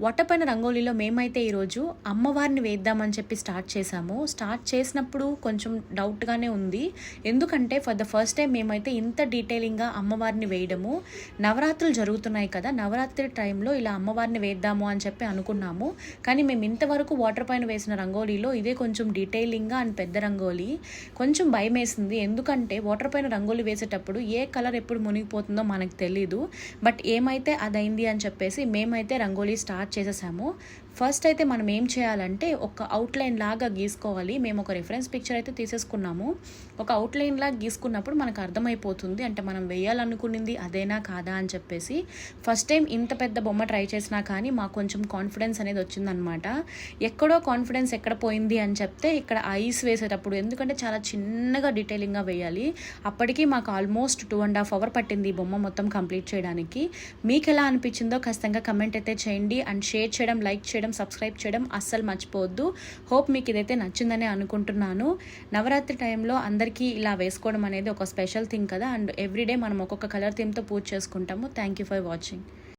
Water పైన రంగోలీలో మేమైతే ఈరోజు అమ్మవారిని వేద్దామని చెప్పి స్టార్ట్ చేసాము. స్టార్ట్ చేసినప్పుడు కొంచెం డౌట్గానే ఉంది. ఎందుకంటే ఫర్ ద ఫస్ట్ టైం మేమైతే ఇంత డీటెయిలింగ్గా అమ్మవారిని వేయడము. నవరాత్రులు జరుగుతున్నాయి కదా, నవరాత్రి టైంలో ఇలా అమ్మవారిని వేద్దాము అని చెప్పి అనుకున్నాము. కానీ మేము ఇంతవరకు వాటర్ పైన వేసిన రంగోలీలో ఇదే కొంచెం డీటెయిలింగ్గా అండ్ పెద్ద రంగోలీ. కొంచెం భయం వేసింది, ఎందుకంటే వాటర్ పైన రంగోలీ వేసేటప్పుడు ఏ కలర్ ఎప్పుడు మునిగిపోతుందో మనకు తెలీదు. బట్ ఏమైతే అదైంది అని చెప్పేసి మేమైతే రంగోలీ స్టార్ట్ చేసేసాము. ఫస్ట్ అయితే మనం ఏం చేయాలంటే ఒక అవుట్లైన్ లాగా గీసుకోవాలి. మేము ఒక రిఫరెన్స్ పిక్చర్ అయితే తీసేసుకున్నాము. ఒక అవుట్లైన్ లాగా గీసుకున్నప్పుడు మనకు అర్థమైపోతుంది, అంటే మనం వేయాలనుకున్నది అదేనా కాదా అని చెప్పేసి. ఫస్ట్ టైం ఇంత పెద్ద బొమ్మ ట్రై చేసినా కానీ మాకు కొంచెం కాన్ఫిడెన్స్ అనేది వచ్చిందనమాట. ఎక్కడో కాన్ఫిడెన్స్ ఎక్కడ పోయింది అని చెప్తే ఇక్కడ ఐస్ వేసేటప్పుడు, ఎందుకంటే చాలా చిన్నగా డీటెయిలింగ్గా వేయాలి. అప్పటికి మాకు ఆల్మోస్ట్ 2.5 hours పట్టింది ఈ బొమ్మ మొత్తం కంప్లీట్ చేయడానికి. మీకు ఎలా అనిపించిందో ఖచ్చితంగా కమెంట్ అయితే చేయండి. అండ్ షేర్ చేయడం, లైక్ చేయడం, సబ్స్క్రైబ్ చేయడం అస్సలు మర్చిపోవద్దు. హోప్ మీకు ఇదైతే నచ్చిందని అనుకుంటున్నాను. నవరాత్రి టైంలో అందరికీ ఇలా వేసుకోవడం అనేది ఒక స్పెషల్ థింగ్ కదా. అండ్ ఎవ్రీడే మనం ఒక్కొక్క కలర్ థీమ్తో పూజ చేసుకుంటాము. Thank you for watching.